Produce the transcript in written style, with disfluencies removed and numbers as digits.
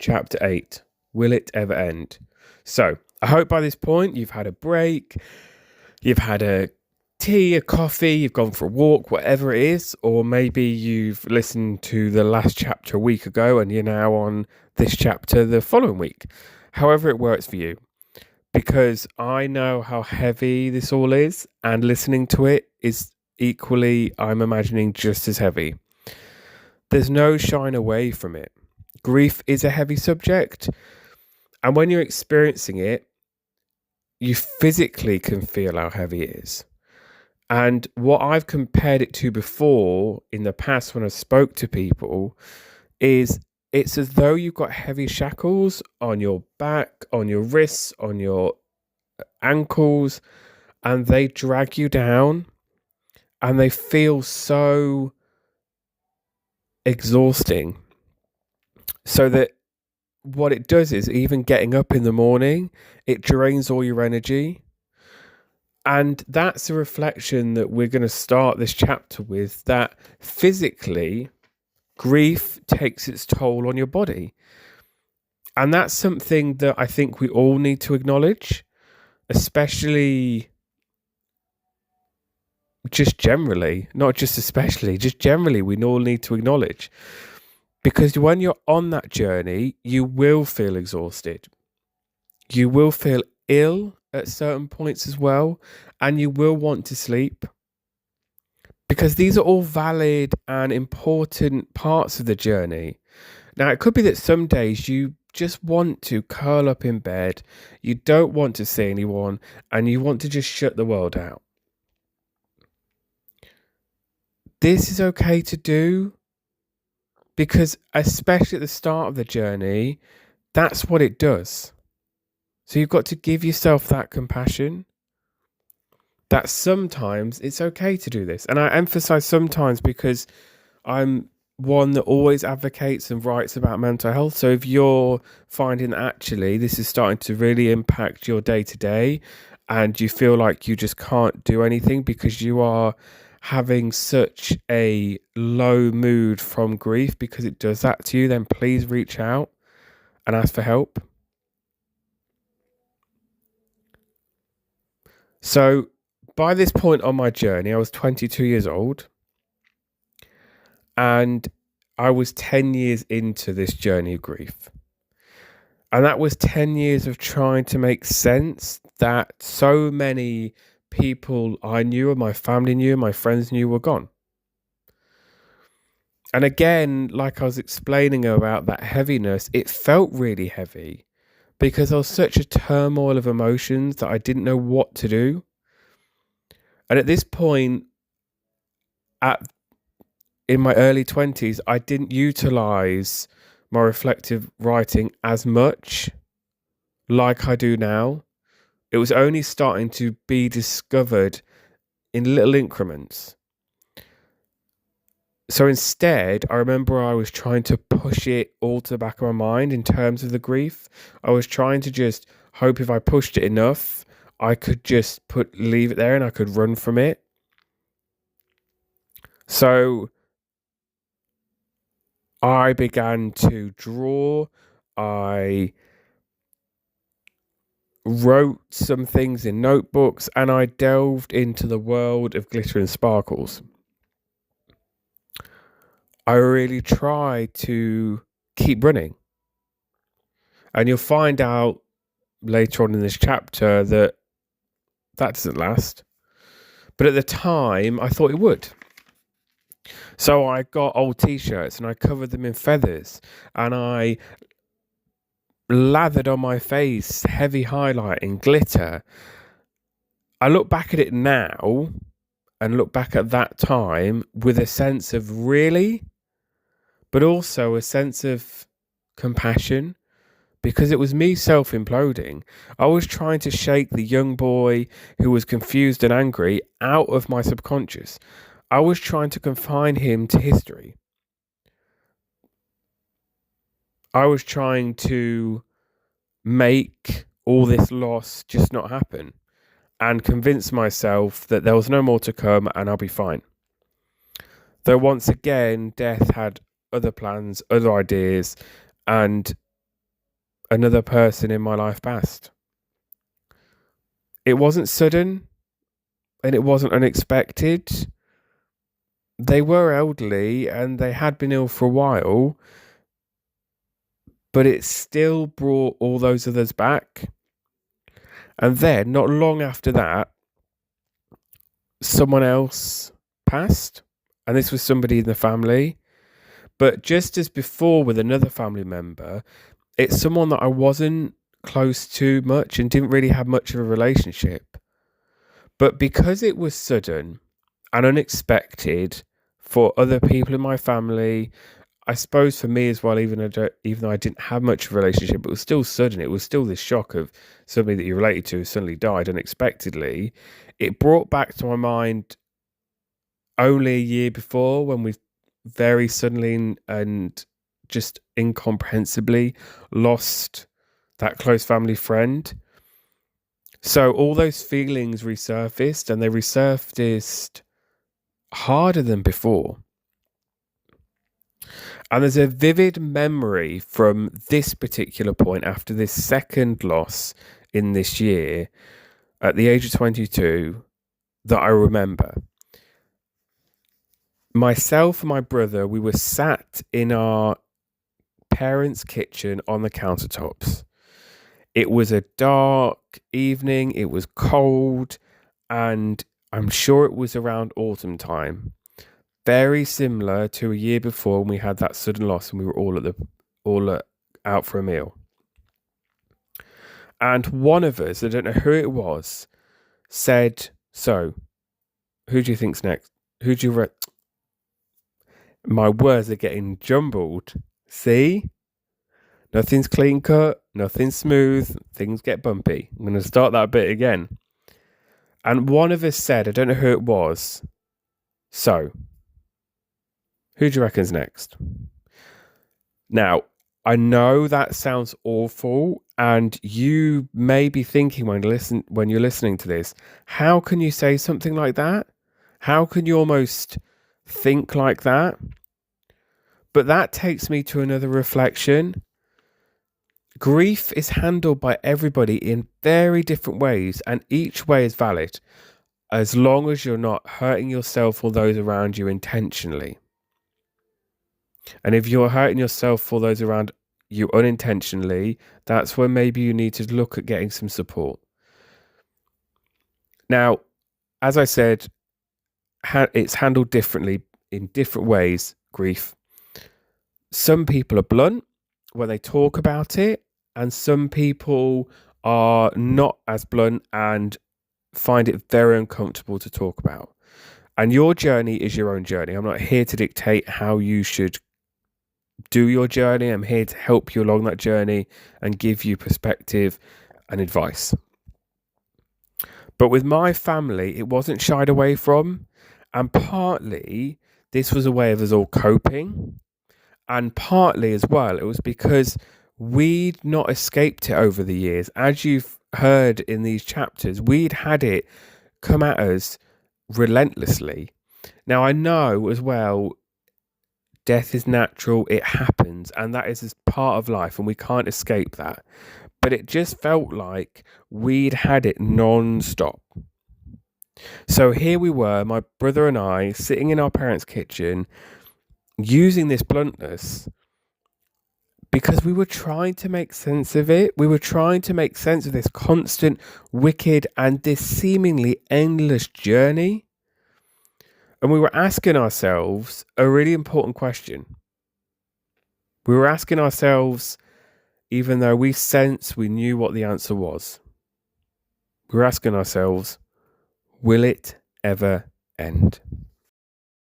Chapter 8. Will it ever end? So, I hope by this point you've had a break, you've had a tea, a coffee, you've gone for a walk, whatever it is, or maybe you've listened to the last chapter a week ago and you're now on this chapter the following week. However it works for you. Because I know how heavy this all is, and listening to it is equally, I'm imagining, just as heavy. There's no shying away from it. Grief is a heavy subject, and when you're experiencing it, you physically can feel how heavy it is. And what I've compared it to before in the past when I spoke to people is it's as though you've got heavy shackles on your back, on your wrists, on your ankles, and they drag you down and they feel so exhausting. So that what it does is, even getting up in the morning, it drains all your energy. And that's a reflection that we're going to start this chapter with, that physically grief takes its toll on your body. And that's something that I think we all need to acknowledge, especially just generally, not just especially, just generally, we all need to acknowledge. Because when you're on that journey, you will feel exhausted. You will feel ill at certain points as well, and you will want to sleep. Because these are all valid and important parts of the journey. Now, it could be that some days you just want to curl up in bed, you don't want to see anyone, and you want to just shut the world out. This is okay to do, because especially at the start of the journey, that's what it does. So you've got to give yourself that compassion, that sometimes it's okay to do this. And I emphasize sometimes because I'm one that always advocates and writes about mental health. So if you're finding that actually this is starting to really impact your day to day and you feel like you just can't do anything because you are having such a low mood from grief, because it does that to you, then please reach out and ask for help. So by this point on my journey, I was 22 years old, and I was 10 years into this journey of grief. And that was 10 years of trying to make sense that so many people I knew and my family knew and my friends knew were gone. And again, like I was explaining about that heaviness, it felt really heavy because there was such a turmoil of emotions that I didn't know what to do. And at this point, in my early 20s, I didn't utilize my reflective writing as much like I do now. It was only starting to be discovered in little increments. So instead, I remember I was trying to push it all to the back of my mind in terms of the grief. I was trying to just hope if I pushed it enough, I could just leave it there and I could run from it. So I began to draw. I wrote some things in notebooks, and I delved into the world of glitter and sparkles. I really tried to keep running. And you'll find out later on in this chapter that doesn't last. But at the time, I thought it would. So I got old t-shirts and I covered them in feathers, and I lathered on my face heavy highlighting glitter. I look back at it now and look back at that time with a sense of really, but also a sense of compassion, because it was me self-imploding. I was trying to shake the young boy who was confused and angry out of my subconscious. I was trying to confine him to history. I was trying to make all this loss just not happen and convince myself that there was no more to come and I'll be fine. Though once again, death had other plans, other ideas, and another person in my life passed. It wasn't sudden and it wasn't unexpected. They were elderly and they had been ill for a while, but it still brought all those others back. And then, not long after that, someone else passed, and this was somebody in the family. But just as before with another family member, it's someone that I wasn't close to much and didn't really have much of a relationship. But because it was sudden and unexpected for other people in my family, I suppose for me as well, even though I didn't have much of a relationship, it was still sudden. It was still this shock of somebody that you related to suddenly died unexpectedly. It brought back to my mind only a year before when we very suddenly and just incomprehensibly lost that close family friend. So all those feelings resurfaced, and they resurfaced harder than before. And there's a vivid memory from this particular point after this second loss in this year at the age of 22 that I remember. Myself and my brother, we were sat in our parents' kitchen on the countertops. It was a dark evening, it was cold, and I'm sure it was around autumn time. Very similar to a year before when we had that sudden loss and we were out for a meal. And one of us, I don't know who it was, said, "So, who do you think's next? Who do you My words are getting jumbled. See? Nothing's clean cut, nothing's smooth, things get bumpy. I'm going to start that bit again. And one of us said, I don't know who it was, "So, who do you reckon's next?" Now, I know that sounds awful, and you may be thinking when you're listening to this, how can you say something like that? How can you almost think like that? But that takes me to another reflection. Grief is handled by everybody in very different ways, and each way is valid, as long as you're not hurting yourself or those around you intentionally. And if you're hurting yourself or those around you unintentionally, that's when maybe you need to look at getting some support. Now, as I said, it's handled differently in different ways, grief. Some people are blunt when they talk about it, and some people are not as blunt and find it very uncomfortable to talk about. And your journey is your own journey. I'm not here to dictate how you should do your journey. I'm here to help you along that journey and give you perspective and advice. But with my family, it wasn't shied away from. And partly this was a way of us all coping. And partly as well, it was because we'd not escaped it over the years. As you've heard in these chapters, we'd had it come at us relentlessly. Now, I know as well, death is natural, it happens, and that is as part of life, and we can't escape that. But it just felt like we'd had it non-stop. So here we were, my brother and I, sitting in our parents' kitchen, using this bluntness because we were trying to make sense of it. We were trying to make sense of this constant, wicked, and this seemingly endless journey. And we were asking ourselves a really important question. We were asking ourselves, even though we knew what the answer was, we were asking ourselves, will it ever end?